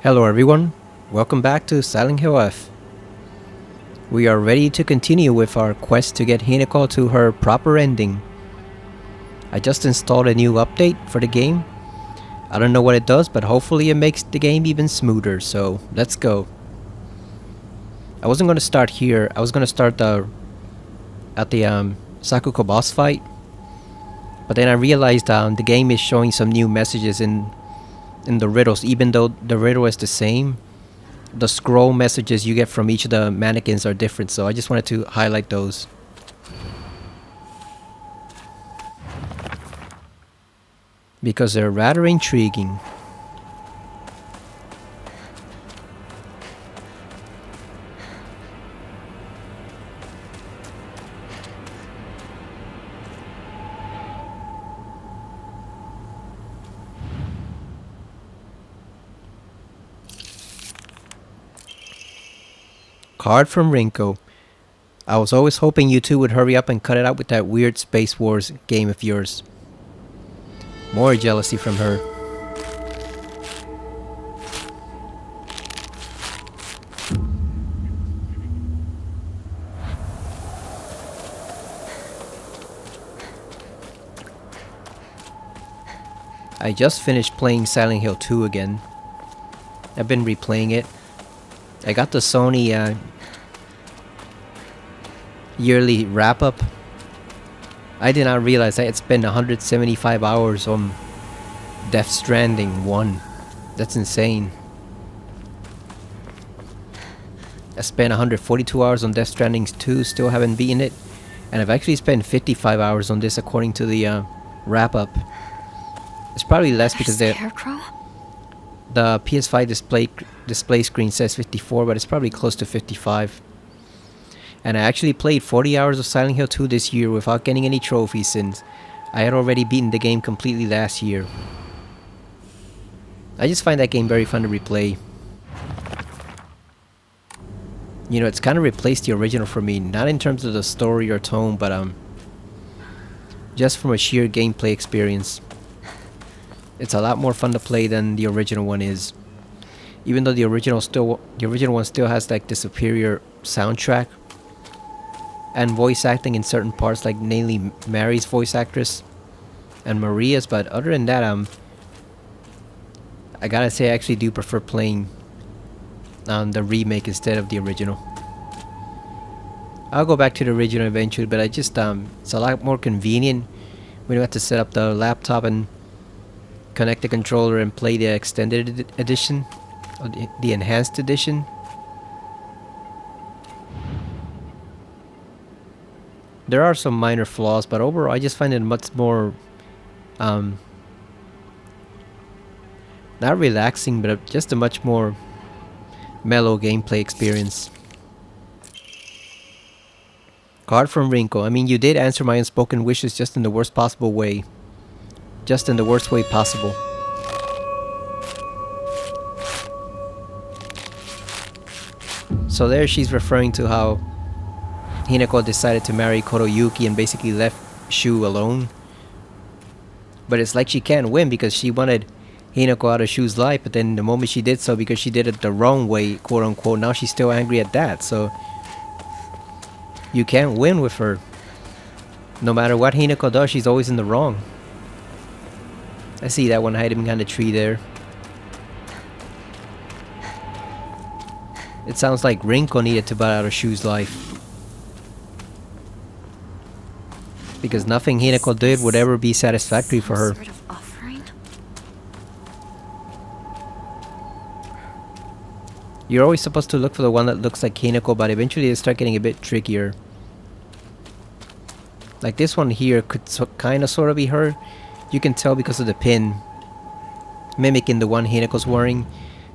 Hello everyone, welcome back to Silent Hill F. We are ready to continue with our quest to get Hinako to her proper ending. I just installed a new update for the game. I don't know what it does, but hopefully it makes the game even smoother, so let's go. I wasn't going to start here, I was going to start at the Sakuko boss fight. But then I realized the game is showing some new messages in the riddles, even though the riddle is the same. The scroll messages you get from each of the mannequins are different, so I just wanted to highlight those. Because they're rather intriguing. Card from Rinko. I was always hoping you two would hurry up and cut it out with that weird Space Wars game of yours. More jealousy from her. I just finished playing Silent Hill 2 again. I've been replaying it. I got the Sony yearly wrap-up. I did not realize I had spent 175 hours on Death Stranding 1. That's insane. I spent 142 hours on Death Stranding 2, still haven't beaten it. And I've actually spent 55 hours on this according to the wrap-up. It's probably less because the PS5 display screen says 54, but it's probably close to 55. And I actually played 40 hours of Silent Hill 2 this year without getting any trophies since I had already beaten the game completely last year. I just find that game very fun to replay. You know, it's kind of replaced the original for me, not in terms of the story or tone, but just from a sheer gameplay experience. It's a lot more fun to play than the original one is. Even though the original one still has like the superior soundtrack and voice acting in certain parts, like namely Mary's voice actress and Maria's, but other than that, I gotta say I actually do prefer playing the remake instead of the original. I'll go back to the original eventually, but I just it's a lot more convenient when you have to set up the laptop and connect the controller and play the extended edition or the enhanced edition. There are some minor flaws, but overall I just find it much more not relaxing, but just a much more mellow gameplay experience. Card from Rinko. I mean, you did answer my unspoken wishes just in the worst possible way. Just in the worst way possible. So there she's referring to how Hinako decided to marry Kotoyuki and basically left Shu alone. But it's like she can't win because she wanted Hinako out of Shu's life, but then the moment she did so, because she did it the wrong way, quote unquote, now she's still angry at that. So you can't win with her. No matter what Hinako does, she's always in the wrong. I see that one hiding behind the tree there. It sounds like Rinko needed to butt out of Shu's life. Because nothing Hinako did would ever be satisfactory for her. Sort of offering? You're always supposed to look for the one that looks like Hinako, but eventually they start getting a bit trickier. Like this one here could kind of sort of be her. You can tell because of the pin mimicking the one Hinako's wearing.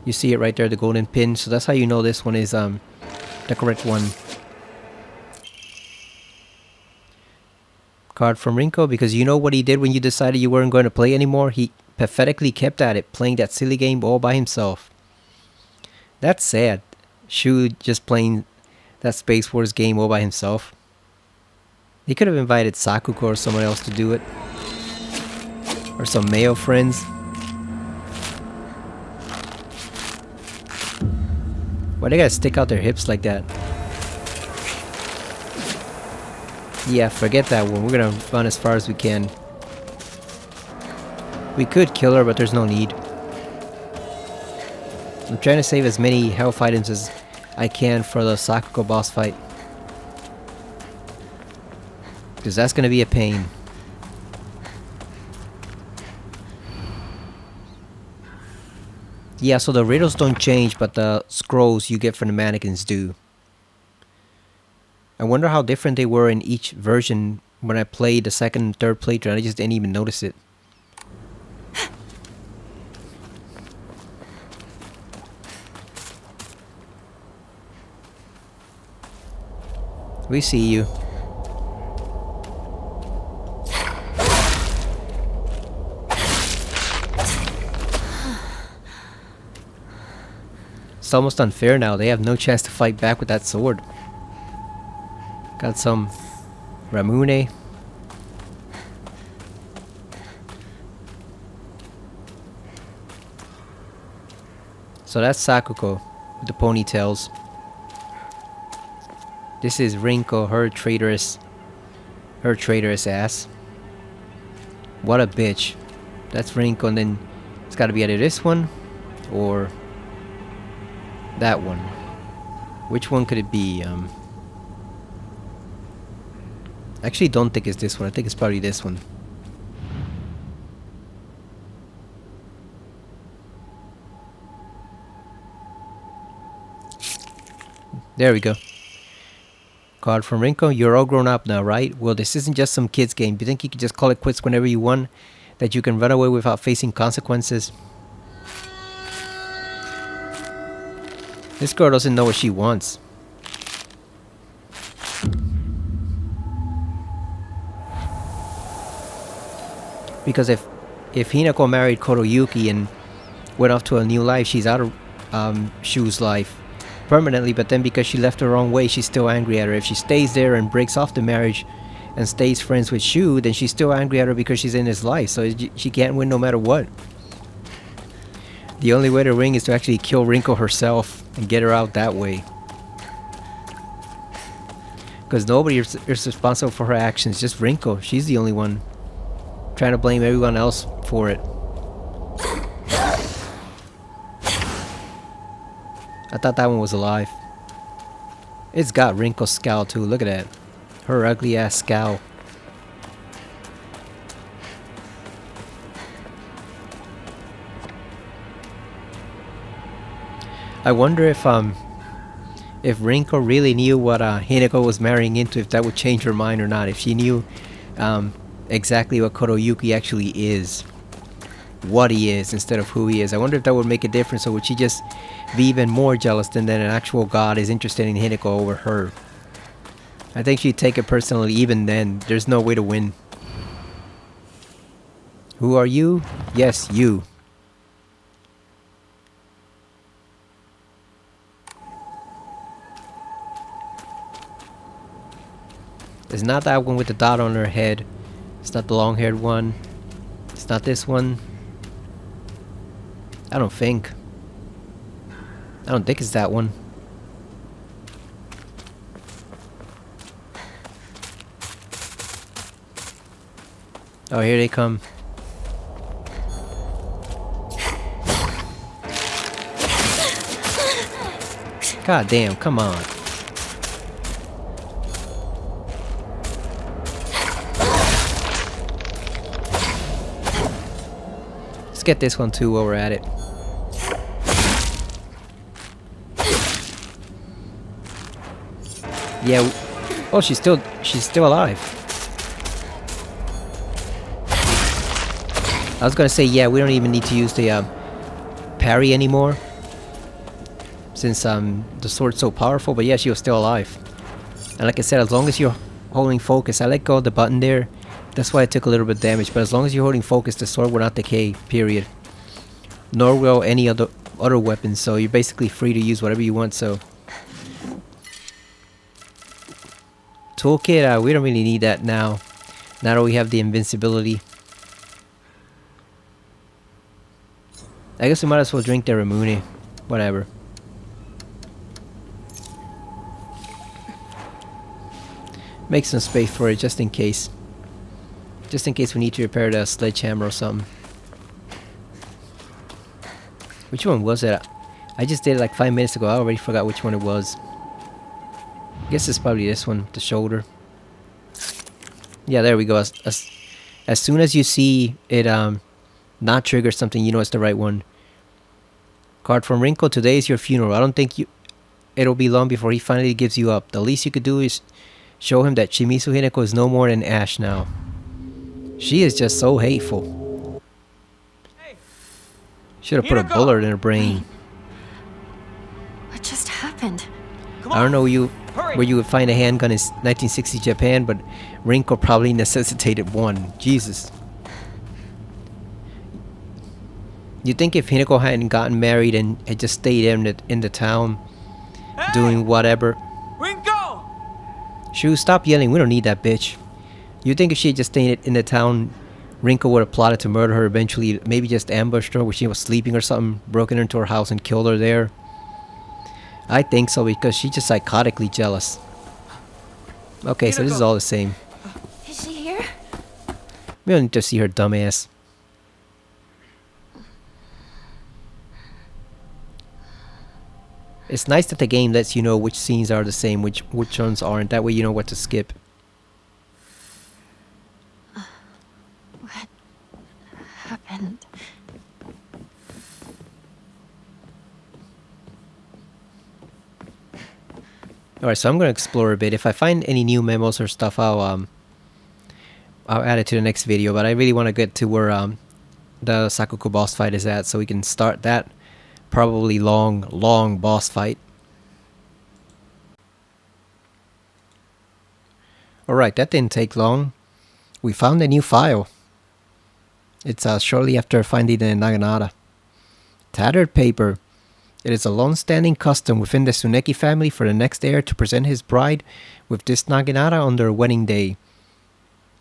You see it right there, the golden pin. So that's how you know this one is the correct one. Card from Rinko, because you know what he did when you decided you weren't going to play anymore? He pathetically kept at it, playing that silly game all by himself. That's sad. Shu just playing that Space Wars game all by himself. He could have invited Sakuko or someone else to do it. Or some male friends. Why they gotta stick out their hips like that? Yeah, forget that one. We're gonna run as far as we can. We could kill her, but there's no need. I'm trying to save as many health items as I can for the Sakuko boss fight. Because that's gonna be a pain. Yeah, so the riddles don't change, but the scrolls you get from the mannequins do. I wonder how different they were in each version when I played the second and third playthrough. I just didn't even notice it. We see you. It's almost unfair now. They have no chance to fight back with that sword. Got some Ramune. So that's Sakuko with the ponytails. This is Rinko, her traitorous ass. What a bitch. That's Rinko, and then it's gotta be either this one or that one. Which one could it be? I actually don't think it's this one. I think it's probably this one. There we go. Card from Rinko. You're all grown up now, right? Well, this isn't just some kid's game. Do you think you can just call it quits whenever you want? That you can run away without facing consequences? This girl doesn't know what she wants. Because if Hinako married Kotoyuki and went off to a new life, she's out of Shu's life permanently, but then because she left the wrong way, she's still angry at her. If she stays there and breaks off the marriage and stays friends with Shu, then she's still angry at her because she's in his life, so she can't win no matter what. The only way to win is to actually kill Rinko herself and get her out that way. Because nobody is responsible for her actions, just Rinko. She's the only one trying to blame everyone else for it. I thought that one was alive. It's got Rinko's scowl too. Look at that. Her ugly ass scowl. I wonder if Rinko really knew what Hinako was marrying into, if that would change her mind or not. If she knew exactly what Kotoyuki actually is, what he is instead of who he is. I wonder if that would make a difference, or would she just be even more jealous than an actual god is interested in Hinako over her? I think she'd take it personally even then. There's no way to win. Who are you? Yes, you. It's not that one with the dot on her head. It's not the long-haired one. It's not this one. I don't think it's that one. Oh, here they come. God damn, come on. Let's get this one too while we're at it. Yeah. Oh, she's still alive. I was gonna say, yeah, we don't even need to use the parry anymore, since the sword's so powerful. But yeah, she was still alive. And like I said, as long as you're holding focus, I let go of the button there. That's why it took a little bit of damage. But as long as you're holding focus, the sword will not decay. Period. Nor will any other weapons. So you're basically free to use whatever you want. So. Toolkit, we don't really need that now. Now that we have the invincibility. I guess we might as well drink the Ramune. Whatever. Make some space for it just in case. Just in case we need to repair the sledgehammer or something. Which one was it? I just did it like 5 minutes ago. I already forgot which one it was. I guess it's probably this one, the shoulder. Yeah, there we go. As soon as you see it not trigger something, you know it's the right one. Card from Rinko, today is your funeral. I don't think it'll be long before he finally gives you up. The least you could do is show him that Shimizu Hinako is no more than ash now. She is just so hateful. Should have put a bullet in her brain. What just happened? I don't know where you would find a handgun in 1960 Japan, but Rinko probably necessitated one. Jesus. You think if Hinako hadn't gotten married and had just stayed in the town, doing whatever. Rinko! Shu, stop yelling. We don't need that bitch. You think if she had just stayed in the town, Rinko would have plotted to murder her eventually, maybe just ambushed her when she was sleeping or something, broken into her house and killed her there? I think so, because she's just psychotically jealous. Okay, so this is all the same. Is she here? We don't need to see her dumbass. It's nice that the game lets you know which scenes are the same, which ones aren't. That way you know what to skip. What happened? Alright, so I'm gonna explore a bit. If I find any new memos or stuff, I'll add it to the next video. But I really want to get to where the Sakuko boss fight is at, so we can start that probably long boss fight. Alright, that didn't take long. We found a new file. It's shortly after finding the Naginata. Tattered paper. It is a long-standing custom within the Tsuneki family for the next heir to present his bride with this Naginata on their wedding day.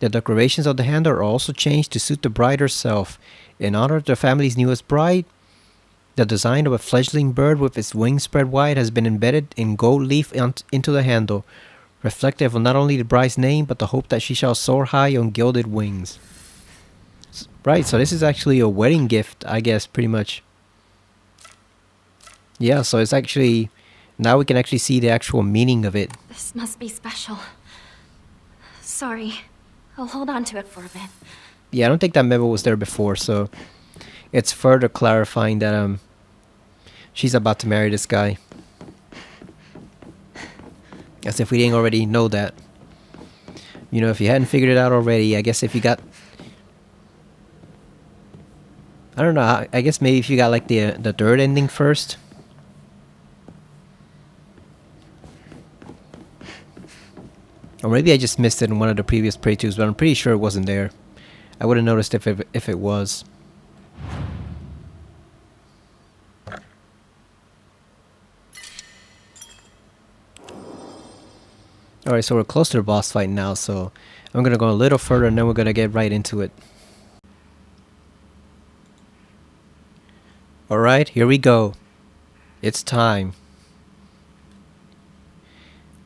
The decorations of the handle are also changed to suit the bride herself. In honor of the family's newest bride, the design of a fledgling bird with its wings spread wide has been embedded in gold leaf into the handle, reflective of not only the bride's name but the hope that she shall soar high on gilded wings. Right, so this is actually a wedding gift, I guess, pretty much. Yeah, so it's actually... Now we can actually see the actual meaning of it. This must be special. Sorry. I'll hold on to it for a bit. Yeah, I don't think that memo was there before, so... It's further clarifying that she's about to marry this guy. As if we didn't already know that. You know, if you hadn't figured it out already, I guess if you got... I don't know, I guess maybe if you got like the third ending first. Or maybe I just missed it in one of the previous playthroughs, but I'm pretty sure it wasn't there. I would have noticed if it was. Alright, so we're close to the boss fight now, so I'm gonna go a little further and then we're gonna get right into it. Alright, here we go. It's time.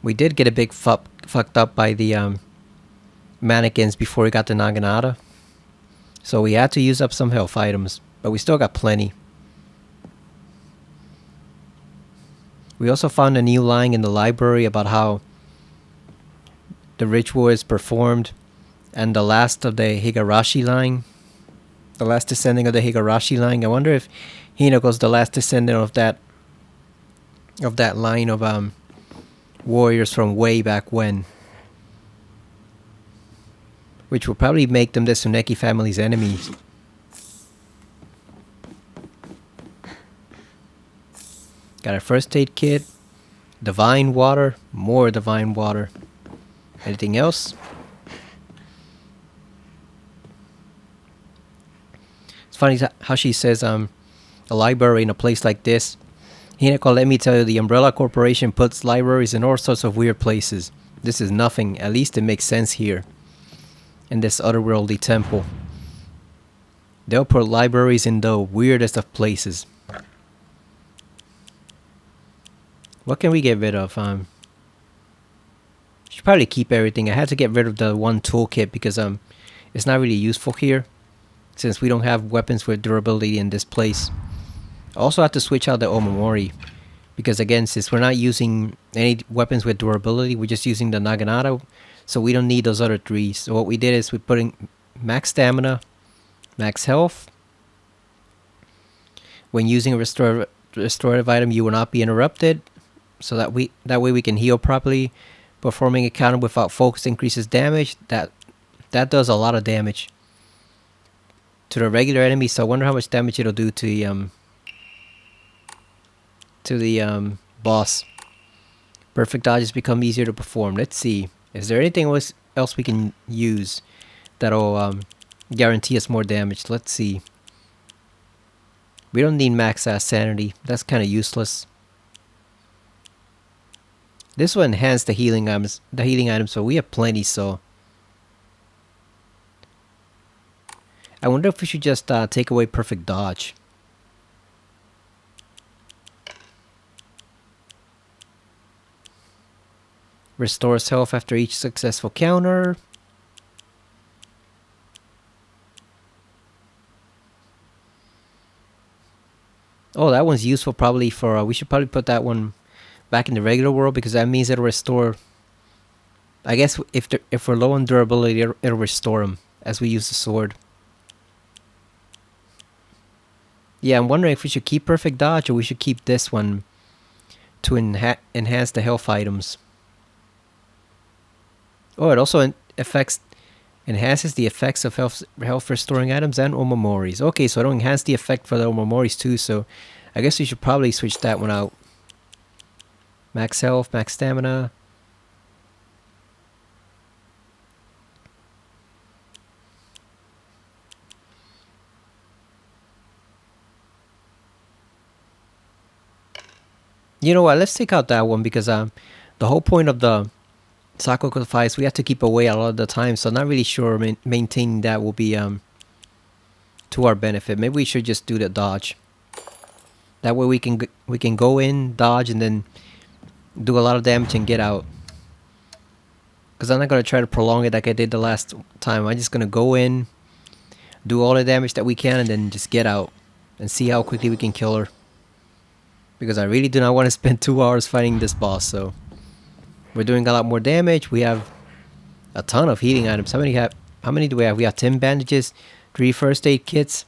We did get a big fucked up by the mannequins before we got the Naginata. So we had to use up some health items, but we still got plenty. We also found a new line in the library about how the ritual is performed, and the last of the Higurashi line, the last descending of the Higurashi line. I wonder if Hinako's the last descendant of that line of warriors from way back when, which will probably make them the Tsuneki family's enemies. Got our first aid kit, divine water, more divine water. Anything else? It's funny how she says a library in a place like this. Hinako, let me tell you, the Umbrella Corporation puts libraries in all sorts of weird places. This is nothing. At least it makes sense here. In this otherworldly temple. They'll put libraries in the weirdest of places. What can we get rid of? Should probably keep everything. I had to get rid of the one toolkit because it's not really useful here, since we don't have weapons with durability in this place. I also have to switch out the omamori, because again, since we're not using any weapons with durability, we're just using the naginata, so we don't need those other three. So what we did is we put in max stamina, max health. When using a restorative item, you will not be interrupted, so that way we can heal properly. Performing a counter without focus increases damage. That does a lot of damage to the regular enemy. So I wonder how much damage it'll do to the boss. Perfect dodges become easier to perform. Let's see. Is there anything else we can use that'll guarantee us more damage? Let's see. We don't need max sanity. That's kind of useless. This will enhance the healing items. So we have plenty. So I wonder if we should just take away perfect dodge. Restores health after each successful counter. Oh, that one's useful probably for... we should probably put that one back in the regular world, because that means it'll restore... I guess if we're low on durability, it'll restore them as we use the sword. Yeah, I'm wondering if we should keep perfect dodge or we should keep this one to enhance the health items. Oh, it also enhances the effects of health restoring items and omamoris. Okay, so it'll enhance the effect for the omamoris too, so I guess we should probably switch that one out. Max health, max stamina. You know what, let's take out that one, because the whole point of the Sakuko fights, we have to keep away a lot of the time, so I'm not really sure maintaining that will be to our benefit. Maybe we should just do the dodge. That way we can go in, dodge, and then do a lot of damage and get out. Because I'm not going to try to prolong it like I did the last time. I'm just going to go in, do all the damage that we can, and then just get out and see how quickly we can kill her. Because I really do not want to spend 2 hours fighting this boss, so we're doing a lot more damage. We have a ton of healing items. How many do we have? We have 10 bandages, 3 first aid kits,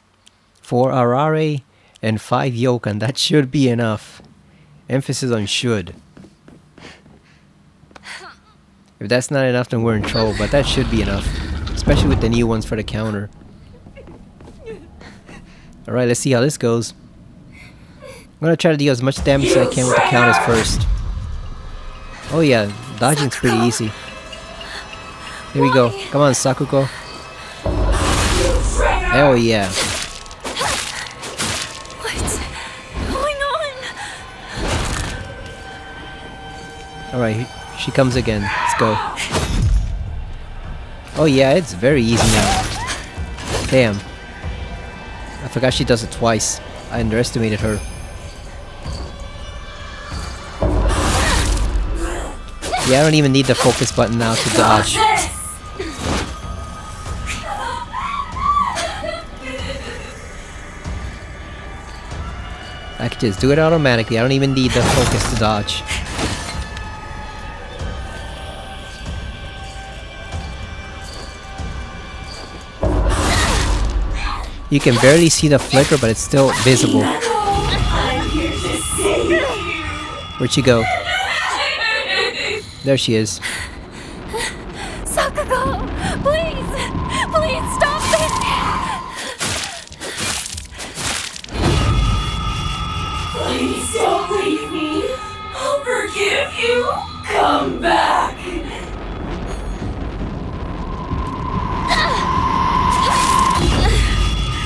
4 arare, and 5 yokan. That should be enough. Emphasis on should. If that's not enough, then we're in trouble, but that should be enough. Especially with the new ones for the counter. Alright, let's see how this goes. I'm gonna try to deal as much damage as I can with the counters first. Oh yeah, dodging's pretty easy. Here we go. Come on, Sakuko. Hell yeah. What's going on? Alright, she comes again. Let's go. Oh yeah, it's very easy now. Damn. I forgot she does it twice. I underestimated her. Yeah, I don't even need the focus button now to dodge. I can just do it automatically. I don't even need the focus to dodge. You can barely see the flicker, but it's still visible. Where'd she go? There she is. Sakuko! Please! Please stop this! Please don't leave me. I'll forgive you. Come back.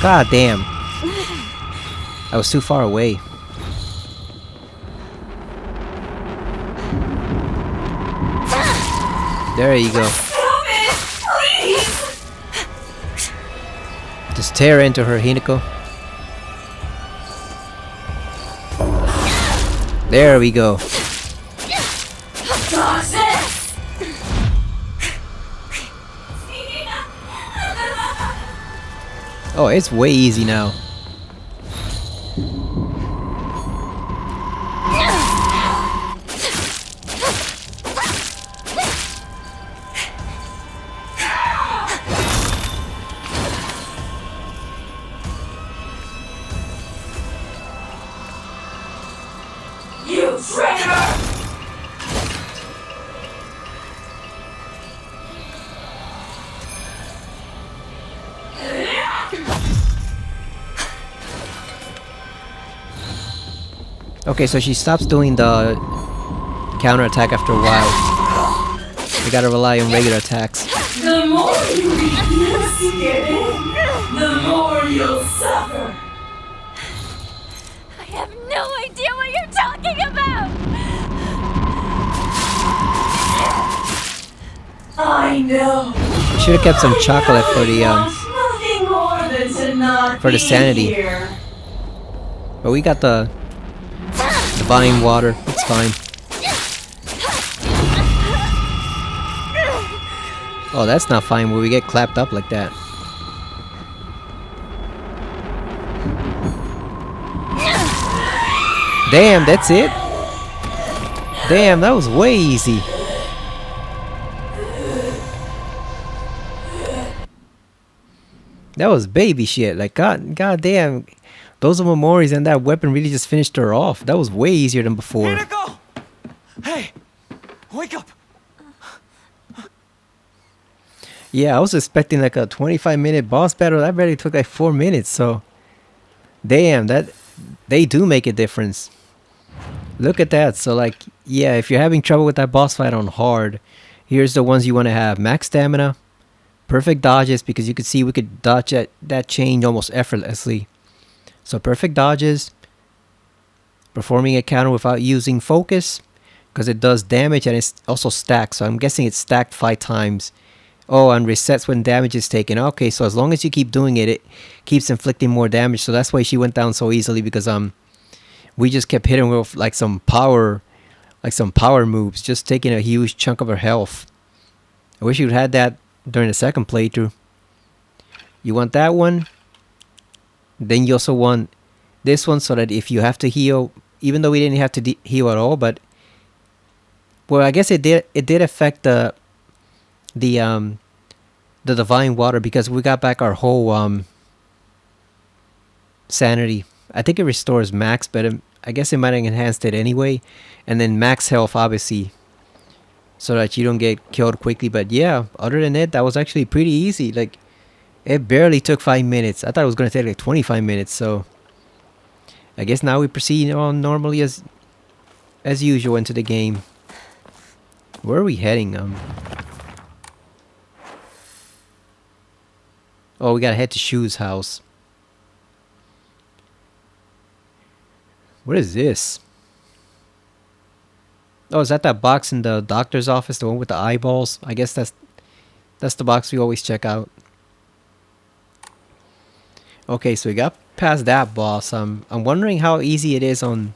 God damn. I was too far away. There you go. Stop it, please. Just tear into her, Hinako. There we go. Oh, it's way easy now. You traitor! Okay, so she stops doing the counterattack after a while. We gotta rely on regular attacks. The more you refuse to give in, the more you'll suffer. I have no idea what you're talking about! I know. Should have kept some chocolate for the Nothing more than to not for the be sanity. here. but we got the divine water. It's fine. Oh, that's not fine where we get clapped up like that. Damn, that's it? Damn, that was way easy. That was baby shit. Like, god damn. Those omamoris and that weapon really just finished her off. That was way easier than before. Hinako! Hey! Wake up! Yeah, I was expecting like a 25-minute boss battle. That barely took like 4 minutes, so... Damn, that... They do make a difference. Look at that. So like, yeah, if you're having trouble with that boss fight on hard, here's the ones you want to have. Max stamina, perfect dodges, because you could see we could dodge that change almost effortlessly. So perfect dodges, performing a counter without using focus, because it does damage and it's also stacked. So I'm guessing it's stacked 5 times. Oh, and resets when damage is taken. Okay, so as long as you keep doing it, it keeps inflicting more damage. So that's why she went down so easily, because we just kept hitting her with like some power moves, just taking a huge chunk of her health. I wish you'd had that during the second playthrough. You want that one, then you also want this one, so that if you have to heal, even though we didn't have to heal at all, but well, I guess it did affect the divine water, because we got back our whole sanity. I think it restores max, but I guess it might have enhanced it anyway. And then max health, obviously, so that you don't get killed quickly. But yeah, other than it, that was actually pretty easy. Like, it barely took 5 minutes. I thought it was going to take like 25 minutes. So I guess now we proceed on normally as usual into the game. Where are we heading? Oh, we gotta head to Shu's house. What is this? Oh, is that box in the doctor's office? The one with the eyeballs? I guess that's the box we always check out. Okay, so we got past that boss. I'm wondering how easy it is on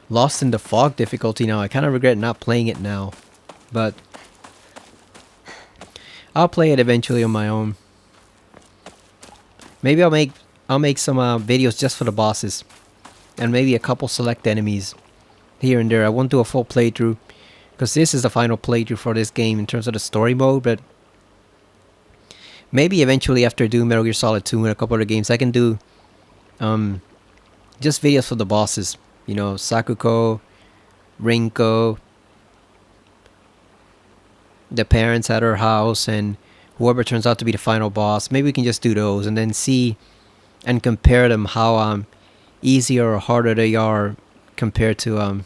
Lost in the Fog difficulty now. I kind of regret not playing it now, but I'll play it eventually on my own. Maybe I'll make some videos just for the bosses, and maybe a couple select enemies here and there. I won't do a full playthrough, because this is the final playthrough for this game in terms of the story mode. But maybe eventually, after doing Metal Gear Solid 2 and a couple other games, I can do just videos for the bosses. You know, Sakuko, Rinko, the parents at her house, and whoever turns out to be the final boss. Maybe we can just do those and then see and compare them, how easier or harder they are compared to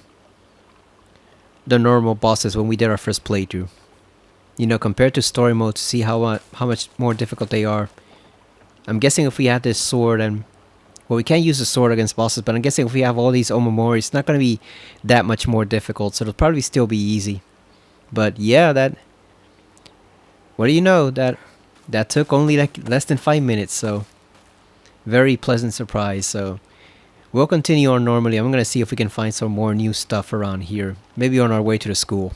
the normal bosses when we did our first playthrough. You know, compared to story mode, to see how much more difficult they are. I'm guessing if we had this sword, and well, we can't use the sword against bosses, but I'm guessing if we have all these omamoris, it's not going to be that much more difficult, so it'll probably still be easy. But yeah, what do you know, that took only like less than 5 minutes, so very pleasant surprise. So we'll continue on normally. I'm gonna see if we can find some more new stuff around here, maybe on our way to the school.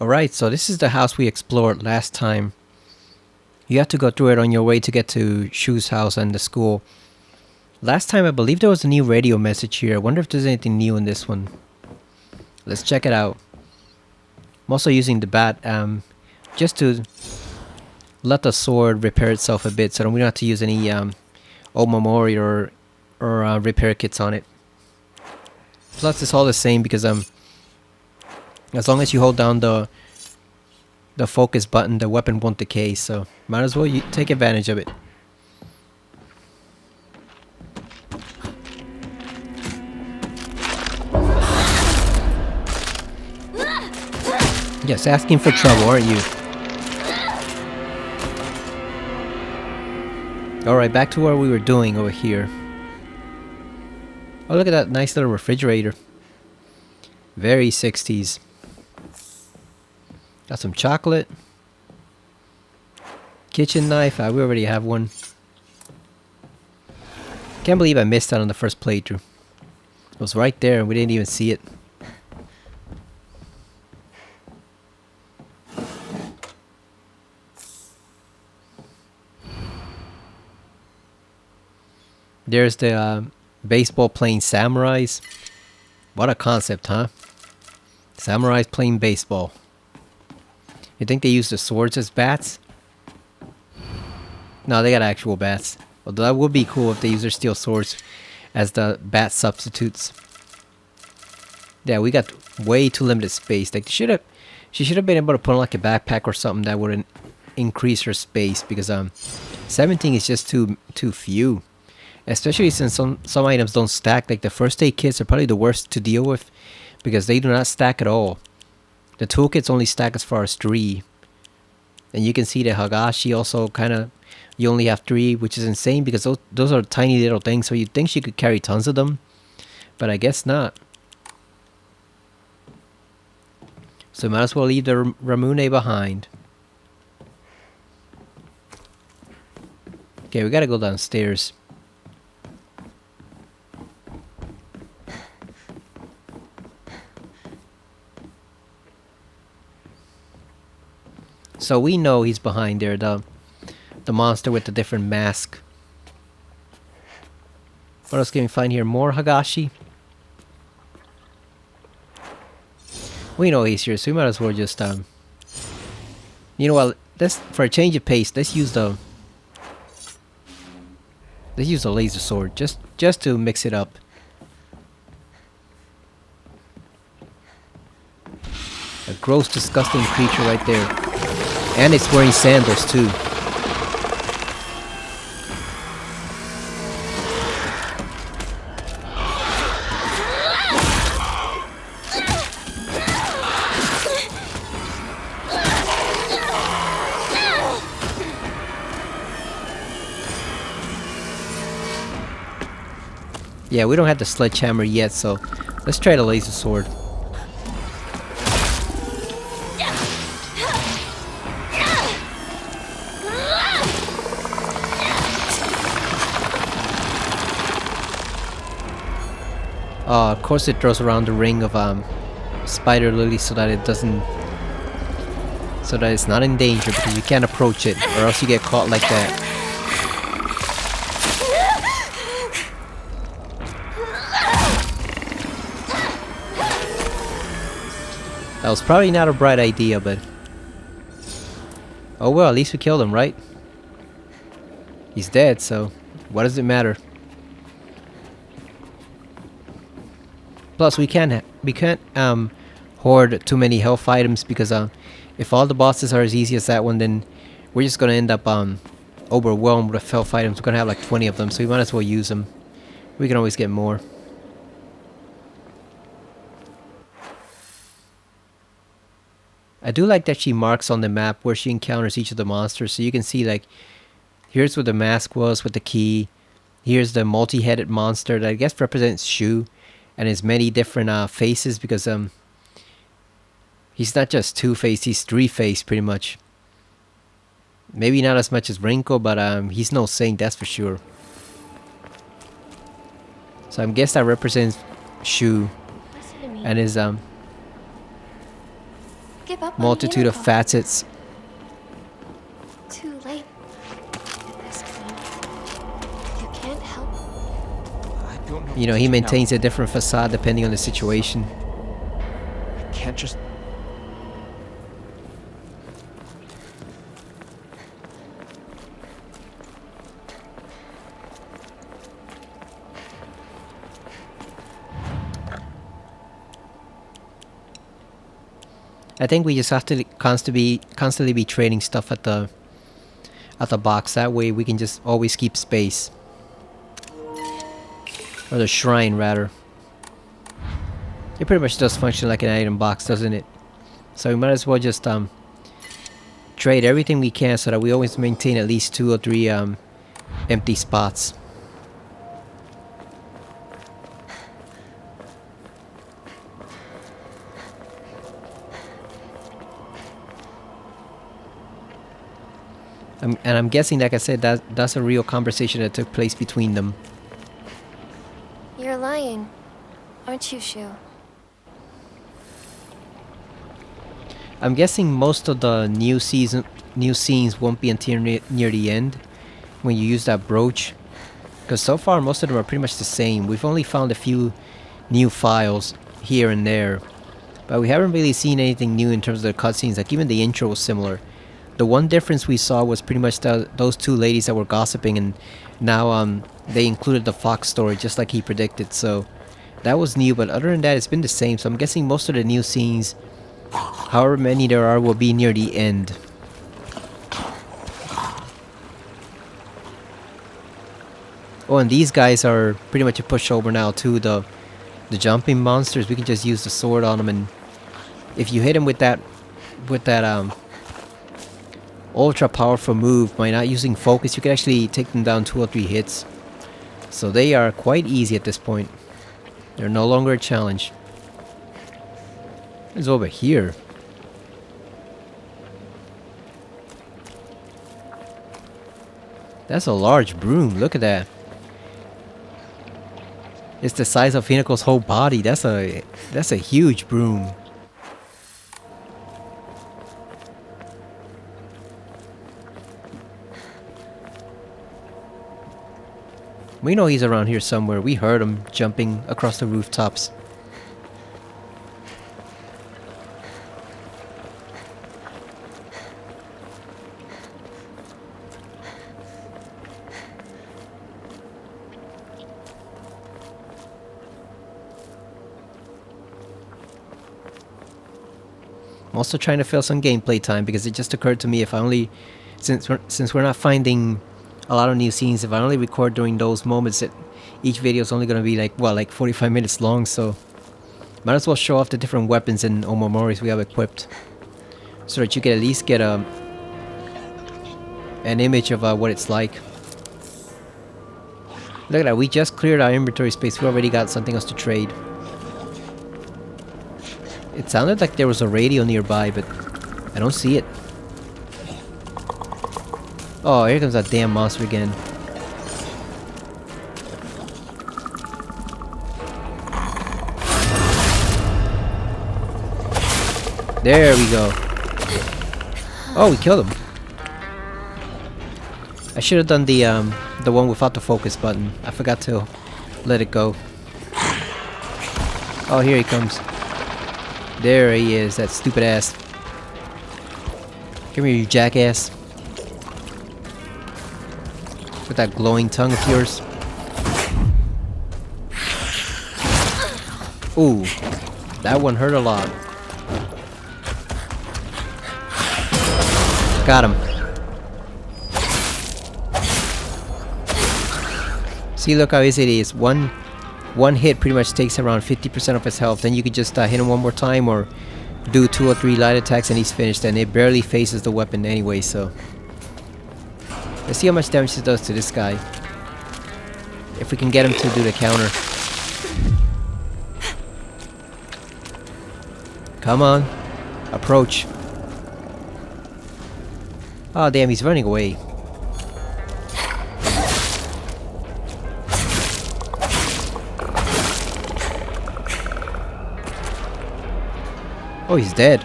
Alright, so this is the house we explored last time. You have to go through it on your way to get to Shu's house and the school. Last time I believe there was a new radio message here. I wonder if there's anything new in this one. Let's check it out. I'm also using the bat just to let the sword repair itself a bit so that we don't have to use any omamori or repair kits on it. Plus it's all the same because as long as you hold down the focus button, the weapon won't decay, so might as well take advantage of it. Yes, asking for trouble, aren't you? Alright, back to what we were doing over here. Oh, look at that nice little refrigerator. Very 60s. Got some chocolate. Kitchen knife. We already have one. Can't believe I missed that on the first playthrough. It was right there and we didn't even see it. There's the baseball playing samurais. What a concept, huh? Samurais playing baseball. You think they use the swords as bats? No, they got actual bats. Although that would be cool if they use their steel swords as the bat substitutes. Yeah, we got way too limited space. Like she should have been able to put on like a backpack or something that would increase her space because 17 is just too few. Especially since some items don't stack. Like the first aid kits are probably the worst to deal with because they do not stack at all. The toolkits only stack as far as 3. And you can see the Hagashi also kind of, you only have 3, which is insane because those are tiny little things. So you'd think she could carry tons of them. But I guess not. So might as well leave the Ramune behind. Okay, we gotta go downstairs. So we know he's behind there, the monster with the different mask. What else can we find here? More Hagashi. We know he's here, so we might as well just you know what? Let's, for a change of pace, let's use the laser sword just to mix it up. A gross, disgusting creature right there. And it's wearing sandals too. Yeah, we don't have the sledgehammer yet, so let's try the laser sword. Of course it throws around the ring of spider lily so that it doesn't, so that it's not in danger because you can't approach it or else you get caught like that. That was probably not a bright idea, but oh well, at least we killed him, right? He's dead, so what does it matter? Plus, we can't hoard too many health items because if all the bosses are as easy as that one, then we're just gonna end up overwhelmed with health items. We're gonna have like 20 of them, so we might as well use them. We can always get more. I do like that she marks on the map where she encounters each of the monsters, so you can see like here's where the mask was with the key. Here's the multi-headed monster that I guess represents Shu. And his many different faces because he's not just 2-faced, he's 3-faced pretty much. Maybe not as much as Rinko, but he's no saint, that's for sure. So I guess that represents Shu and his Get give up multitude on of facets. Too late. At this point, you can't help. I don't know. You know, what he to do now. maintains a different facade depending on the situation. I can't just. I think we just have to constantly be trading stuff at the box. That way we can just always keep space. Or the shrine, rather. It pretty much does function like an item box, doesn't it? So we might as well just trade everything we can so that we always maintain at least 2 or 3 empty spots. And I'm guessing, like I said, that's a real conversation that took place between them. You're lying, aren't you, Shu? I'm guessing most of the new scenes won't be until near the end when you use that brooch, because so far most of them are pretty much the same. We've only found a few new files here and there, but we haven't really seen anything new in terms of the cutscenes. Like even the intro was similar. The one difference we saw was pretty much those 2 ladies that were gossiping, and now they included the fox story just like he predicted. So that was new, but other than that, it's been the same. So I'm guessing most of the new scenes, however many there are, will be near the end. Oh, and these guys are pretty much a pushover now too. The jumping monsters, we can just use the sword on them, and if you hit them with that ultra powerful move by not using focus, you can actually take them down 2 or 3 hits. So they are quite easy at this point. They're no longer a challenge. It's over here. That's a large broom. Look at that. It's the size of Hinako's whole body. That's a huge broom. We know he's around here somewhere. We heard him jumping across the rooftops. I'm also trying to fill some gameplay time because it just occurred to me, if I only, since we're not finding a lot of new scenes, if I only record during those moments, that each video is only going to be like 45 minutes long, so might as well show off the different weapons and omamoris we have equipped, so that you can at least get an image of what it's like. Look at that, we just cleared our inventory space. We already got something else to trade. It sounded like there was a radio nearby, but I don't see it. Oh, here comes that damn monster again. There we go. Oh, we killed him. I should have done the one without the focus button. I forgot to let it go. Oh, here he comes. There he is, that stupid ass. Come here, you jackass. With that glowing tongue of yours. Ooh, that one hurt a lot. Got him. See, look how easy it is. One hit pretty much takes around 50% of his health. Then you can just hit him one more time or do 2 or 3 light attacks and he's finished. And it barely faces the weapon anyway, so... Let's see how much damage it does to this guy. If we can get him to do the counter. Come on. Approach. Oh damn, he's running away. Oh, he's dead.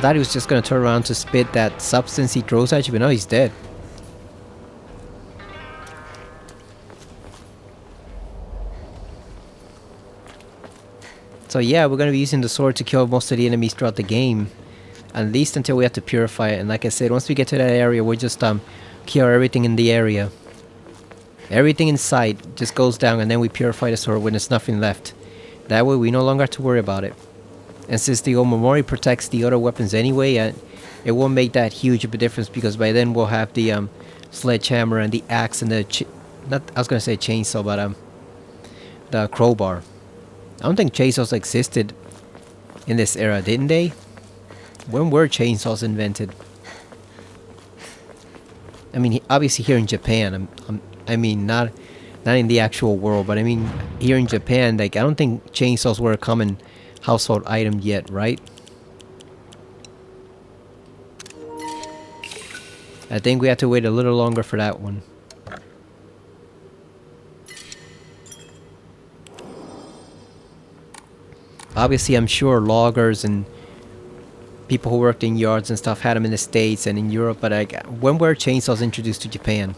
thought he was just gonna turn around to spit that substance he throws at you, but no, he's dead. So yeah, we're gonna be using the sword to kill most of the enemies throughout the game. At least until we have to purify it. And like I said, once we get to that area, we'll just kill everything in the area. Everything in sight just goes down, and then we purify the sword when there's nothing left. That way we no longer have to worry about it. And since the omamori protects the other weapons anyway, it won't make that huge of a difference, because by then we'll have the sledgehammer and the axe and the I was gonna say chainsaw, but the crowbar. I don't think chainsaws existed in this era, didn't they? When were chainsaws invented? I mean, obviously here in Japan. I mean, not in the actual world, but I mean here in Japan. Like, I don't think chainsaws were a common household item yet, right? I think we have to wait a little longer for that one. Obviously, I'm sure loggers and people who worked in yards and stuff had them in the States and in Europe, but like, when were chainsaws introduced to Japan?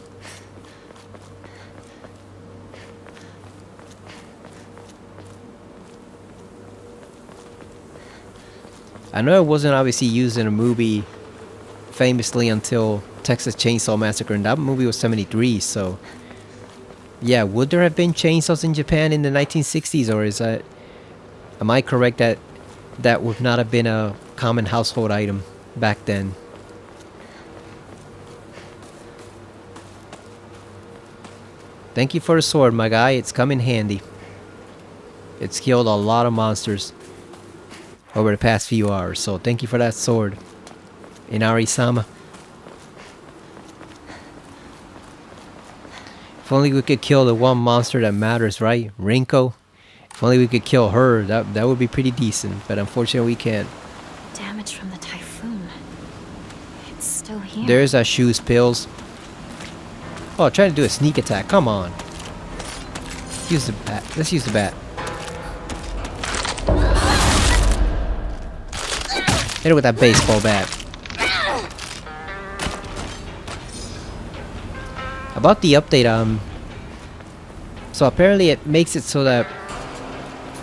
I know it wasn't obviously used in a movie famously until Texas Chainsaw Massacre, and that movie was 73, so yeah, would there have been chainsaws in Japan in the 1960s, or is that, am I correct that that would not have been a common household item back then? Thank you for the sword, my guy. It's come in handy. It's killed a lot of monsters over the past few hours, so thank you for that sword, Inari-sama. If only we could kill the one monster that matters, right? Rinko. If only we could kill her, that would be pretty decent, but unfortunately we can't. Damage from the typhoon. It's still here. There's our shoes pills. Oh, trying to do a sneak attack. Come on. Use the bat. Let's use the bat. Hit it with that baseball bat. About the update, so apparently it makes it so that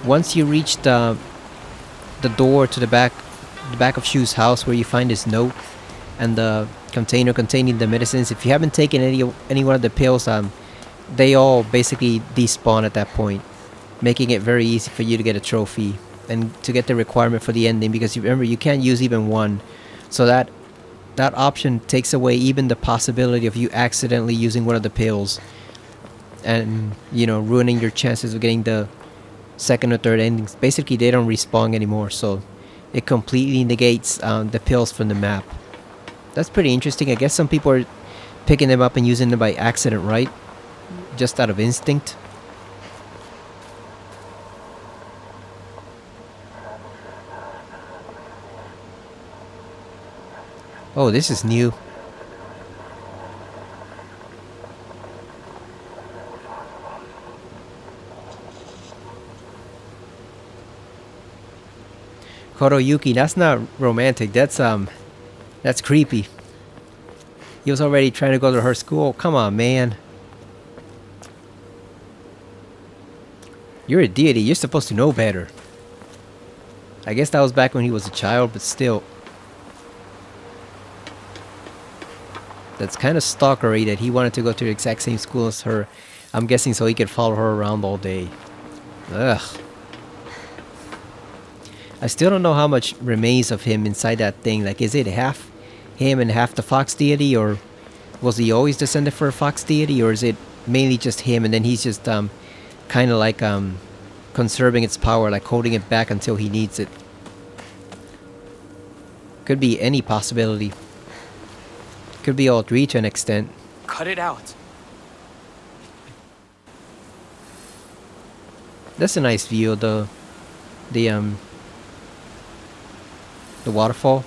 once you reach the door to the back of Shu's house where you find his note and the container containing the medicines, if you haven't taken any one of the pills, they all basically despawn at that point, making it very easy for you to get a trophy and to get the requirement for the ending, because you remember you can't use even one, so that option takes away even the possibility of you accidentally using one of the pills and, you know, ruining your chances of getting the second or third endings. Basically they don't respawn anymore, so it completely negates the pills from the map. That's pretty interesting. I guess some people are picking them up and using them by accident, right? Just out of instinct. Oh, this is new. Kotoyuki, that's not romantic. That's creepy. He was already trying to go to her school. Come on, man. You're a deity. You're supposed to know better. I guess that was back when he was a child, but still. That's kind of stalkery that he wanted to go to the exact same school as her. I'm guessing so he could follow her around all day. Ugh. I still don't know how much remains of him inside that thing. Like, is it half him and half the fox deity, or was he always descended for a fox deity, or is it mainly just him and then he's just kind of like conserving its power, like holding it back until he needs it? Could be any possibility. Could be all three to an extent. Cut it out. That's a nice view of the waterfall.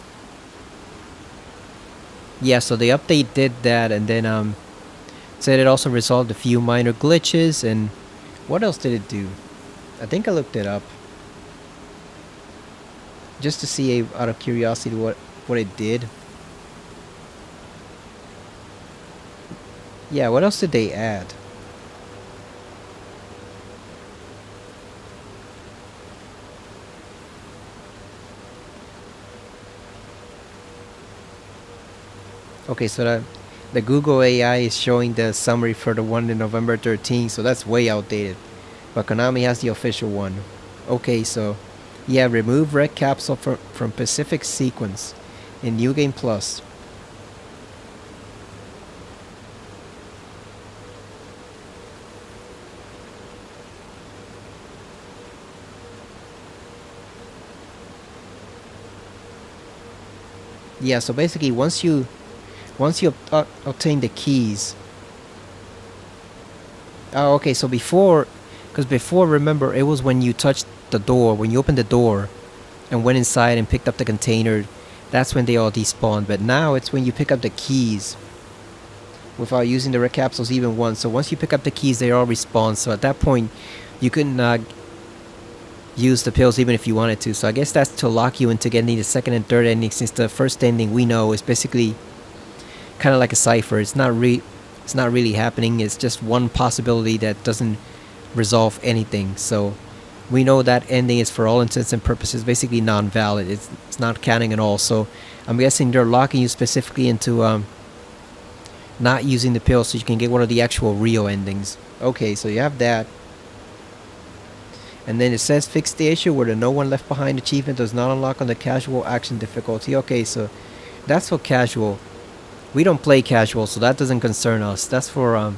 Yeah, so the update did that, and then said it also resolved a few minor glitches. And what else did it do? I think I looked it up just to see, out of curiosity, what it did. Yeah, what else did they add? Okay, so the Google AI is showing the summary for the one in November 13th, so that's way outdated. But Konami has the official one. Okay, so yeah, remove Red Capsule from Pacific Sequence in New Game Plus. Yeah, so basically once you obtain the keys. Oh, okay, so because before, remember, it was when you touched the door, when you opened the door and went inside and picked up the container, that's when they all despawned. But now it's when you pick up the keys without using the red capsules even once. So once you pick up the keys, they all respawn. So at that point, you couldn't use the pills even if you wanted to. So I guess that's to lock you into getting the second and third ending, since the first ending we know is basically kind of like a cipher. It's not really happening. It's just one possibility that doesn't resolve anything. So we know that ending is, for all intents and purposes, basically non-valid. It's not counting at all. So I'm guessing they're locking you specifically into not using the pill so you can get one of the actual real endings. Okay, so you have that. And then it says fix the issue where the no one left behind achievement does not unlock on the casual action difficulty. Okay, so that's for casual. We don't play casual, so that doesn't concern us. That's for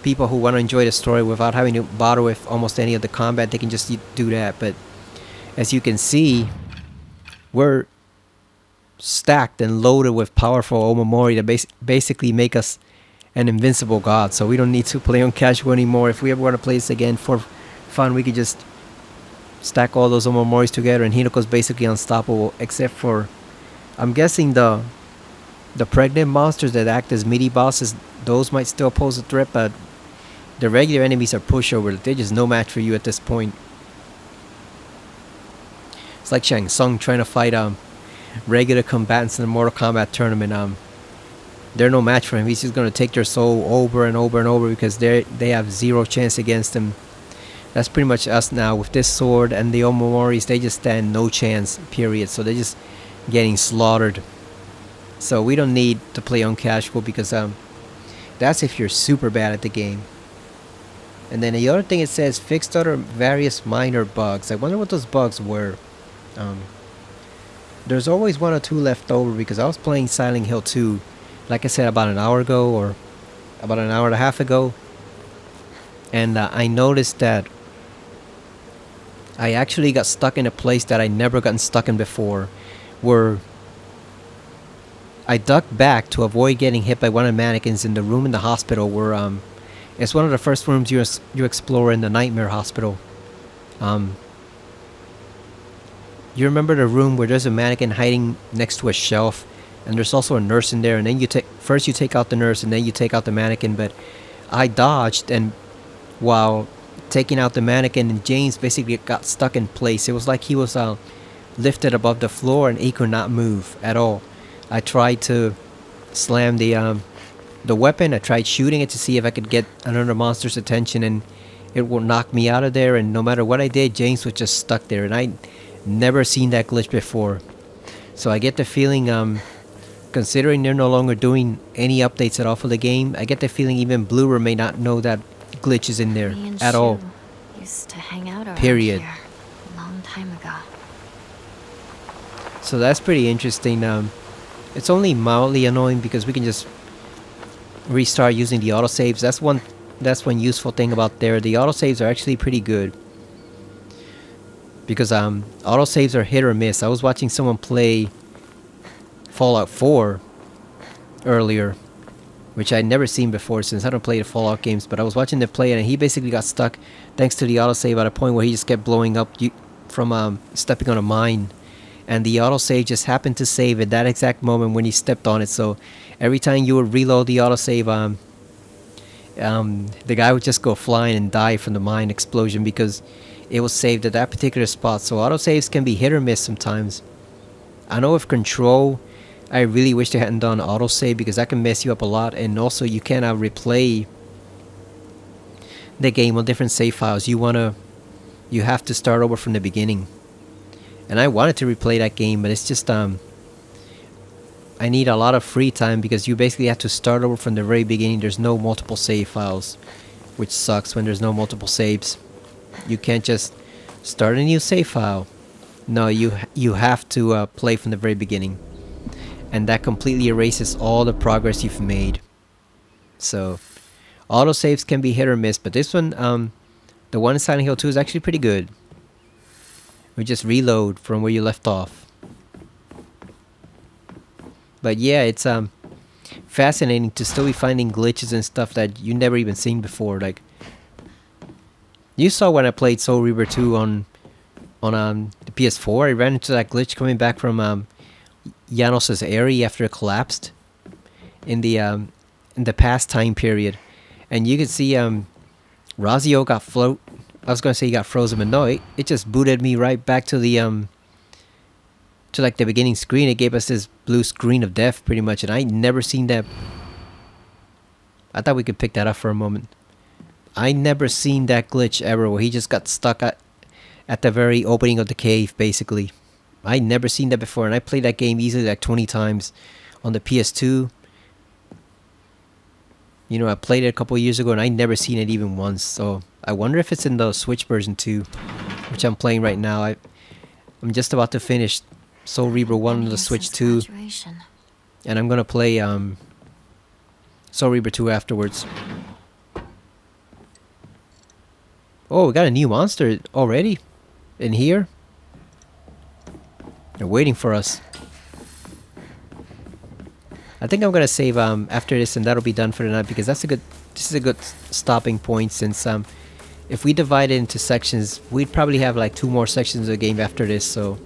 people who want to enjoy the story without having to bother with almost any of the combat. They can just do that. But as you can see, we're stacked and loaded with powerful omamori that basically make us an invincible god. So we don't need to play on casual anymore. If we ever want to play this again for fun, we could just stack all those omamoris together, and Hinoko's basically unstoppable, except for, I'm guessing, the pregnant monsters that act as mini bosses. Those might still pose a threat, but the regular enemies are pushover. They're just no match for you at this point. It's like Shang Tsung trying to fight regular combatants in a Mortal Kombat tournament. They're no match for him. He's just gonna take their soul over and over and over because they have zero chance against him. That's pretty much us now with this sword and the omamoris. They just stand no chance, period. So they're just getting slaughtered. So we don't need to play on casual because that's if you're super bad at the game. And then the other thing, it says fixed other various minor bugs. I wonder what those bugs were. There's always one or two left over because I was playing Silent Hill 2, like I said, about an hour ago or about an hour and a half ago. And I noticed that I actually got stuck in a place that I never gotten stuck in before, where I ducked back to avoid getting hit by one of the mannequins in the room in the hospital where it's one of the first rooms you explore in the Nightmare Hospital. You remember the room where there's a mannequin hiding next to a shelf, and there's also a nurse in there, and then you take out the nurse and then you take out the mannequin. But I dodged, and while taking out the mannequin, and James basically got stuck in place. It was like he was lifted above the floor and he could not move at all. I tried to slam the weapon. I tried shooting it to see if I could get another monster's attention, and it would knock me out of there. And no matter what I did, James was just stuck there, and I never seen that glitch before. So I get the feeling, considering they're no longer doing any updates at all for the game, I get the feeling even Bluer may not know that glitch is in there Me and at all. Shu used to hang out around Period. here a long time ago. So that's pretty interesting. It's only mildly annoying because we can just restart using the autosaves. That's one useful thing about there. The autosaves are actually pretty good because autosaves are hit or miss. I was watching someone play Fallout 4 earlier, which I'd never seen before since I don't play the Fallout games, but I was watching them play it, and he basically got stuck thanks to the autosave at a point where he just kept blowing up from stepping on a mine. And the autosave just happened to save at that exact moment when he stepped on it. So every time you would reload the autosave, the guy would just go flying and die from the mine explosion because it was saved at that particular spot. So autosaves can be hit or miss sometimes. I know with Control, I really wish they hadn't done autosave because that can mess you up a lot, and also you cannot replay the game on different save files. You have to start over from the beginning. And I wanted to replay that game, but it's just I need a lot of free time because you basically have to start over from the very beginning. There's no multiple save files, which sucks when there's no multiple saves. You can't just start a new save file. No, you have to play from the very beginning, and that completely erases all the progress you've made. So autosaves can be hit or miss, but this one, the one in Silent Hill 2 is actually pretty good. We just reload from where you left off. But yeah, it's fascinating to still be finding glitches and stuff that you never even seen before. Like, you saw when I played Soul Reaver 2 on the PS4, I ran into that glitch coming back from Janos' area after it collapsed in the past time period, and you could see Razio got I was gonna say he got frozen, but no, it just booted me right back to the to like the beginning screen. It gave us this blue screen of death pretty much, and I never seen that. I thought we could pick that up for a moment. I never seen that glitch ever where he just got stuck at the very opening of the cave, basically. I never seen that before, and I played that game easily like 20 times on the PS2. You know, I played it a couple years ago, and I never seen it even once. So I wonder if it's in the Switch version too, which I'm playing right now. I'm just about to finish Soul Reaver 1 on the Switch 2, and I'm gonna play Soul Reaver 2 afterwards. Oh, we got a new monster already in here. They're waiting for us. I think I'm gonna save after this, and that'll be done for the night, because this is a good stopping point, since if we divide it into sections, we'd probably have like 2 more sections of the game after this, so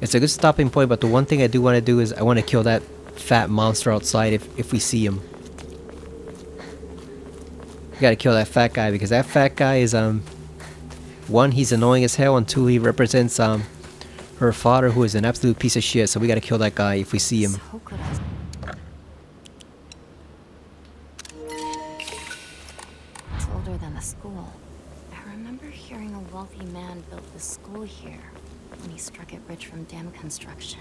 it's a good stopping point. But the one thing I do want to do is I want to kill that fat monster outside if we see him. We gotta kill that fat guy, because that fat guy is 1, he's annoying as hell, and 2, he represents her father, who is an absolute piece of shit. So we gotta kill that guy if we see him. It's older than the school. I remember hearing a wealthy man built the school here when he struck it rich from dam construction.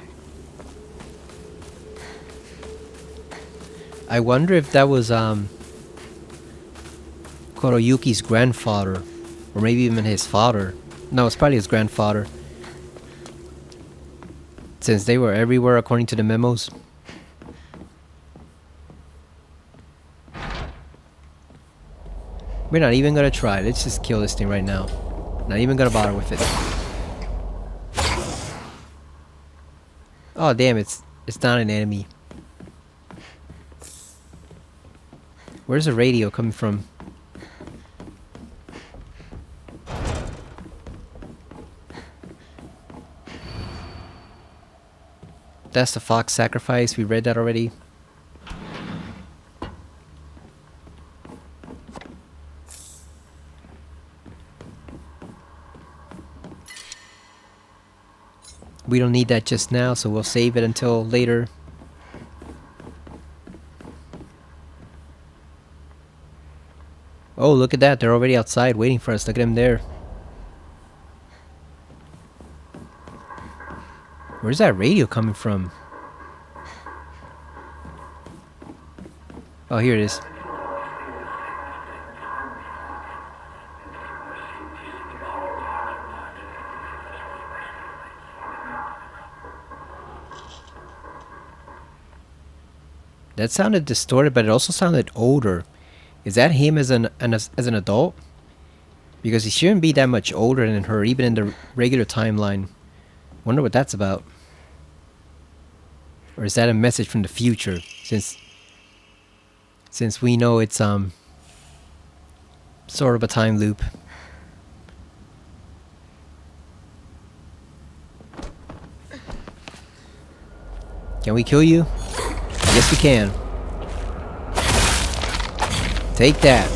I wonder if that was Kotoyuki's grandfather, or maybe even his father. No, it's probably his grandfather, since they were everywhere according to the memos. We're not even gonna try. Let's just kill this thing right now. Not even gonna bother with it. Oh damn, it's not an enemy. Where's the radio coming from? That's the fox sacrifice. We read that already. We don't need that just now, so we'll save it until later. Oh, look at that. They're already outside waiting for us. Look at them there. Where's that radio coming from? Oh, here it is. That sounded distorted, but it also sounded older. Is that him as an adult? Because he shouldn't be that much older than her, even in the regular timeline. Wonder what that's about. Or is that a message from the future? Since we know it's sort of a time loop. Can we kill you? Yes, we can. Take that.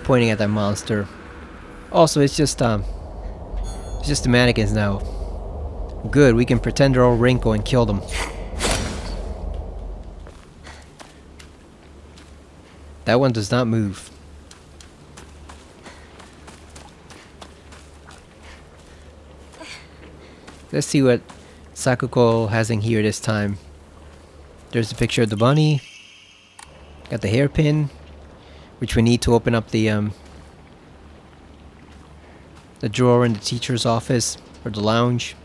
Pointing at that monster. Also, it's just the mannequins now. Good, we can pretend they're all Rinko and kill them. That one does not move. Let's see what Sakuko has in here this time. There's a picture of the bunny. Got the hairpin, which we need to open up the drawer in the teacher's office or the lounge.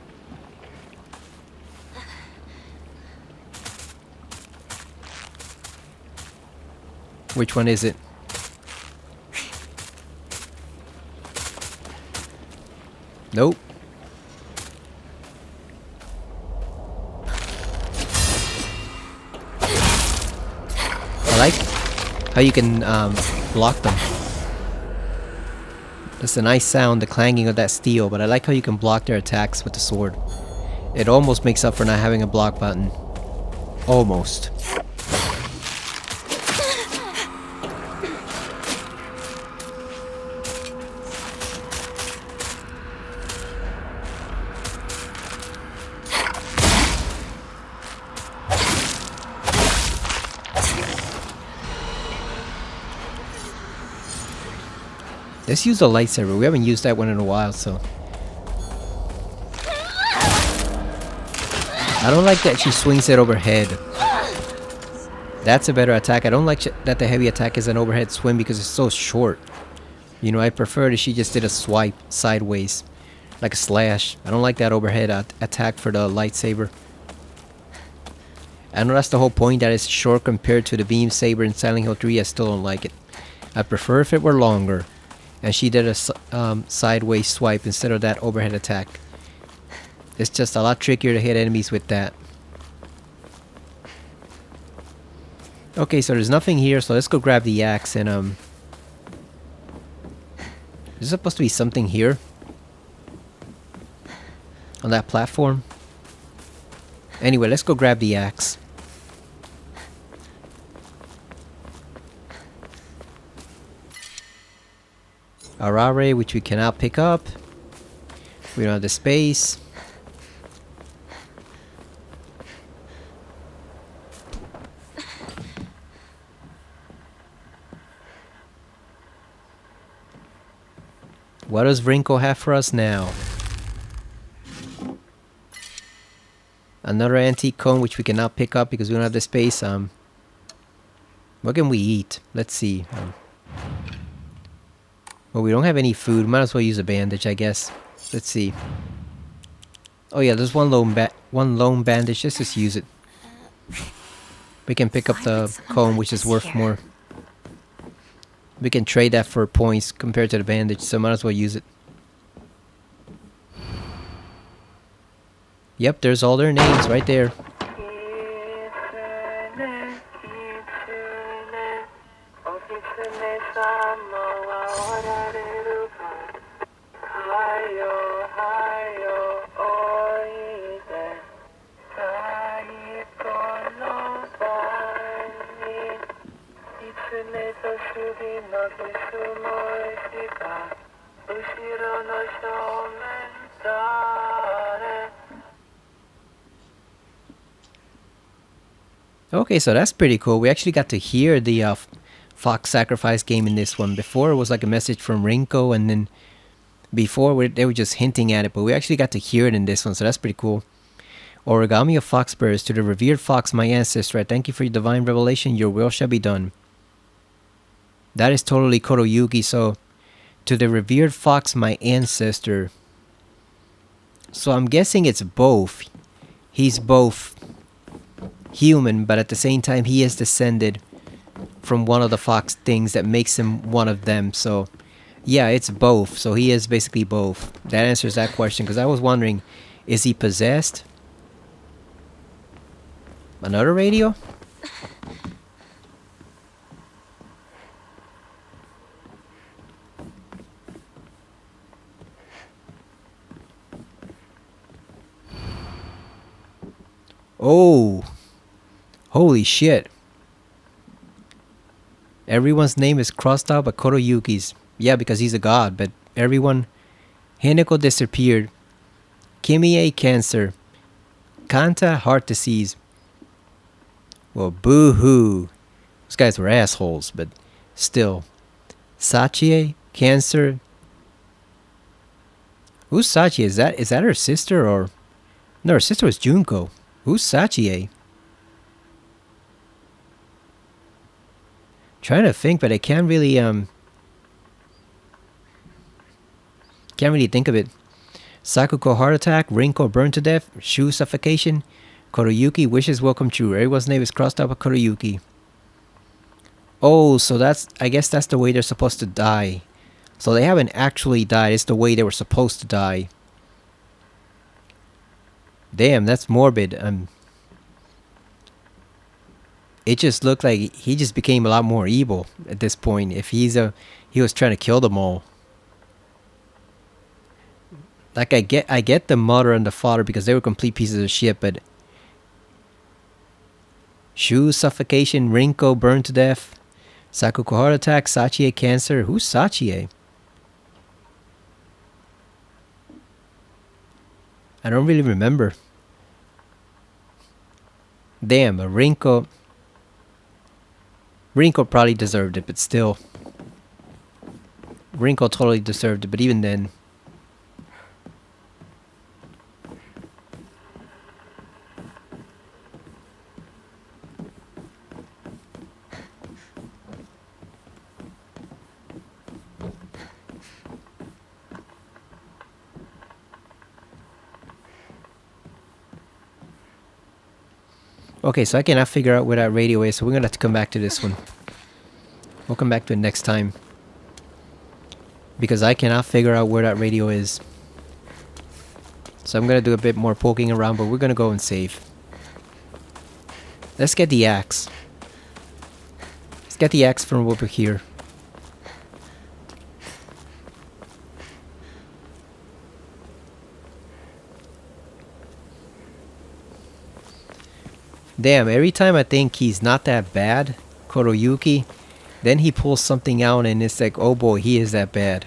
Which one is it? Nope. I like how you can block them. That's a nice sound, the clanging of that steel, but I like how you can block their attacks with the sword. It almost makes up for not having a block button. Almost. Let's use the lightsaber. We haven't used that one in a while, so. I don't like that she swings it overhead. That's a better attack. I don't like that the heavy attack is an overhead swing because it's so short. You know, I prefer that she just did a swipe sideways. Like a slash. I don't like that overhead attack for the lightsaber. I know that's the whole point, that it's short compared to the beam saber in Silent Hill 3. I still don't like it. I prefer if it were longer. And she did a sideways swipe instead of that overhead attack. It's just a lot trickier to hit enemies with that. Okay, so there's nothing here, so let's go grab the axe and there's supposed to be something here on that platform. Anyway, let's go grab the axe. Arare, which we cannot pick up. We don't have the space. What does Rinko have for us now? Another antique cone, which we cannot pick up because we don't have the space. What can we eat? Let's see. Well, we don't have any food. Might as well use a bandage, I guess. Let's see. Oh yeah, there's one lone bandage. Let's just use it. We can pick up the cone, which is worth more. We can trade that for points compared to the bandage, so might as well use it. Yep, there's all their names right there. Okay, so that's pretty cool. We actually got to hear the Fox Sacrifice game in this one. Before it was like a message from Rinko, and then before they were just hinting at it, but we actually got to hear it in this one, so that's pretty cool. Origami of Fox Birds. To the revered Fox, my ancestor, I thank you for your divine revelation. Your will shall be done. That is totally Kotoyuki, so to the revered Fox, my ancestor. So I'm guessing it's both. He's both human, but at the same time he is descended from one of the fox things that makes him one of them. So yeah, it's both. So he is basically both. That answers that question, because I was wondering, is he possessed? Another radio? Oh, holy shit. Everyone's name is crossed out but Kotoyuki's. Yeah, because he's a god, but everyone... Hinako disappeared. Kimie, cancer. Kanta, heart disease. Well, boo-hoo. Those guys were assholes, but still. Sachie, cancer. Who's Sachie? Is that her sister or... No, her sister was Junko. Who's Sachie? Trying to think, but I can't really think of it. Sakuko heart attack, Rinko burned to death, Shu suffocation, Kotoyuki wishes welcome true. Everyone's name is crossed out with Kotoyuki. Oh, so I guess that's the way they're supposed to die. So they haven't actually died, it's the way they were supposed to die. Damn, that's morbid. It just looked like he just became a lot more evil at this point. If he was trying to kill them all. Like I get the mother and the father because they were complete pieces of shit, but Shu suffocation, Rinko burned to death, Sakuko heart attack, Sachie cancer. Who's Sachie? I don't really remember. Damn, Rinko probably deserved it, but still. Rinko totally deserved it, but even then. Okay, so I cannot figure out where that radio is, so we're gonna have to come back to this one. We'll come back to it next time. Because I cannot figure out where that radio is. So I'm gonna do a bit more poking around, but we're gonna go and save. Let's get the axe. Let's get the axe from over here. Damn, every time I think he's not that bad, Kotoyuki, then he pulls something out and it's like, oh boy, he is that bad.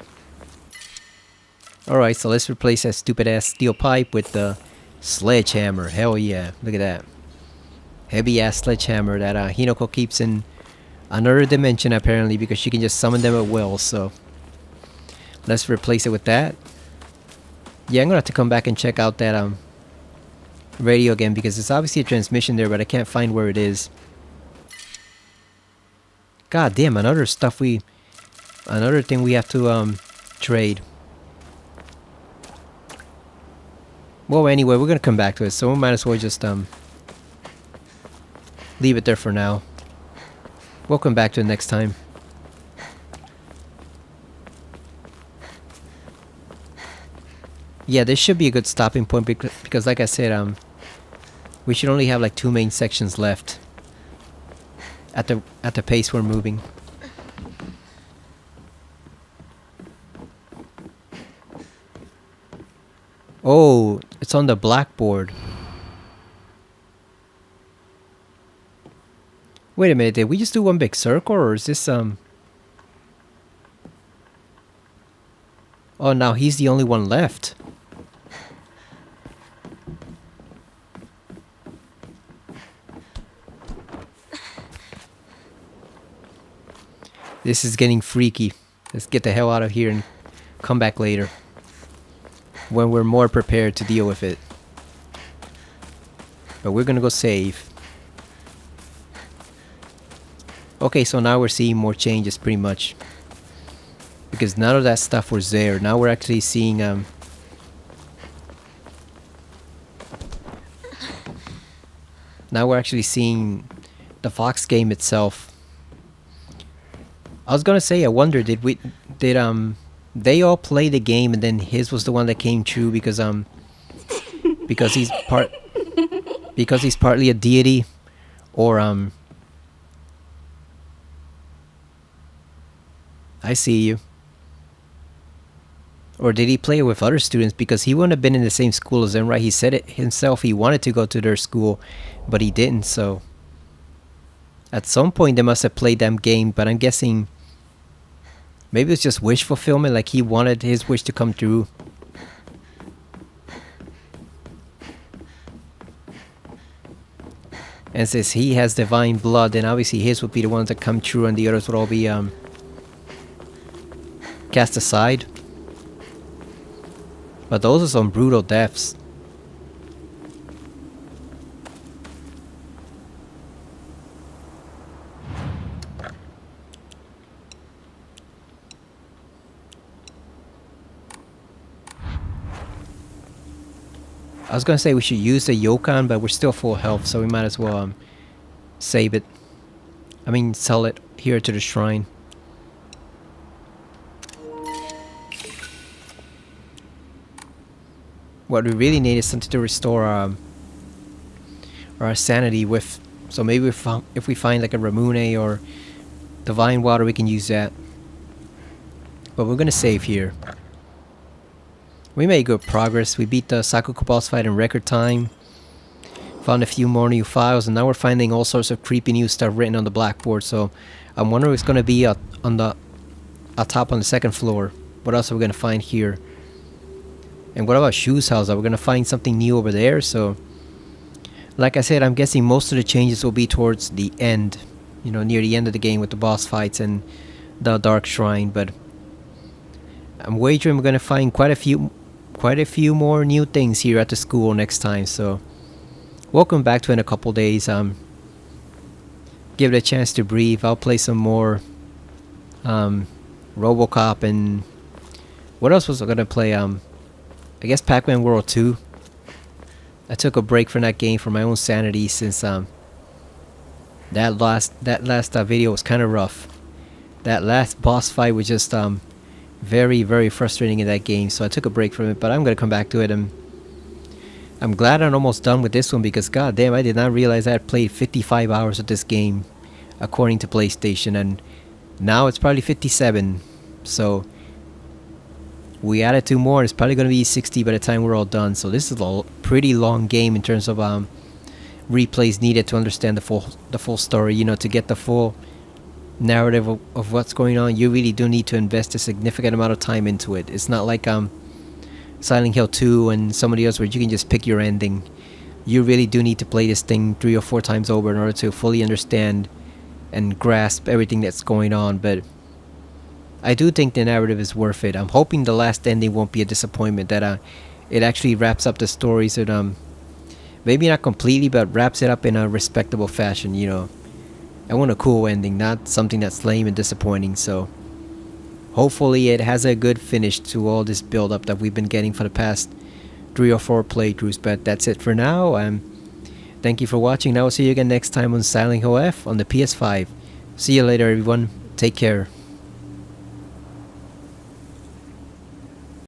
Alright, so let's replace that stupid ass steel pipe with the sledgehammer. Hell yeah, look at that. Heavy ass sledgehammer that Hinako keeps in another dimension apparently because she can just summon them at will, so let's replace it with that. Yeah, I'm gonna have to come back and check out that radio again because there's obviously a transmission there, but I can't find where it is. God damn, another thing we have to trade. Well, anyway, we're gonna come back to it, so we might as well just leave it there for now. We'll come back to it next time. Yeah, this should be a good stopping point because like I said, we should only have like 2 main sections left at the pace we're moving. Oh, it's on the blackboard. Wait a minute, did we just do one big circle or is this Oh, now he's the only one left. This is getting freaky. Let's get the hell out of here and come back later. When we're more prepared to deal with it. But we're gonna go save. Okay, so now we're seeing more changes pretty much. Because none of that stuff was there. Now we're actually seeing now we're actually seeing the Fox game itself. I was gonna say, I wonder, did they all play the game and then his was the one that came true because he's partly a deity, or I see you. Or did he play it with other students because he wouldn't have been in the same school as them, right? He said it himself, he wanted to go to their school, but he didn't, so at some point they must have played that game, but I'm guessing maybe it's just wish fulfillment, like he wanted his wish to come true. And since he has divine blood, then obviously his would be the ones that come true and the others would all be cast aside. But those are some brutal deaths. I was gonna say we should use the Yokan, but we're still full health, so we might as well save it. I mean, sell it here to the shrine. What we really need is something to restore our sanity with. So maybe if we find like a Ramune or divine water, we can use that. But we're gonna save here. We made good progress. We beat the Sakuko boss fight in record time. Found a few more new files, and now we're finding all sorts of creepy new stuff written on the blackboard. So I'm wondering what's gonna be on the top on the second floor. What else are we gonna find here? And what about Shu's house? Are we gonna find something new over there? So, like I said, I'm guessing most of the changes will be towards the end. You know, near the end of the game with the boss fights and the Dark Shrine. But I'm wagering we're gonna find quite a few more new things here at the school next time. So, welcome back to in a couple days. Give it a chance to breathe. I'll play some more RoboCop, and what else was I gonna play? I guess Pac-Man World 2. I took a break from that game for my own sanity since that last video was kind of rough. That last boss fight was just very, very frustrating in that game, so I took a break from it, but I'm gonna come back to it. And I'm glad I'm almost done with this one, because god damn, I did not realize I had played 55 hours of this game according to PlayStation, and now it's probably 57. So we added 2 more, and it's probably gonna be 60 by the time we're all done. So this is a pretty long game in terms of replays needed to understand the full story. You know, to get the full narrative of what's going on, you really do need to invest a significant amount of time into it. It's not like Silent Hill 2 and some of the others where you can just pick your ending. You really do need to play this thing 3 or 4 times over in order to fully understand and grasp everything that's going on. But I do think the narrative is worth it. I'm hoping the last ending won't be a disappointment, that it actually wraps up the stories, and maybe not completely, but wraps it up in a respectable fashion. You know, I want a cool ending, not something that's lame and disappointing. So hopefully it has a good finish to all this build up that we've been getting for the past 3 or 4 playthroughs. But that's it for now. Thank you for watching. I will see you again next time on Silent Hill F on the PS5. See you later, everyone. Take care.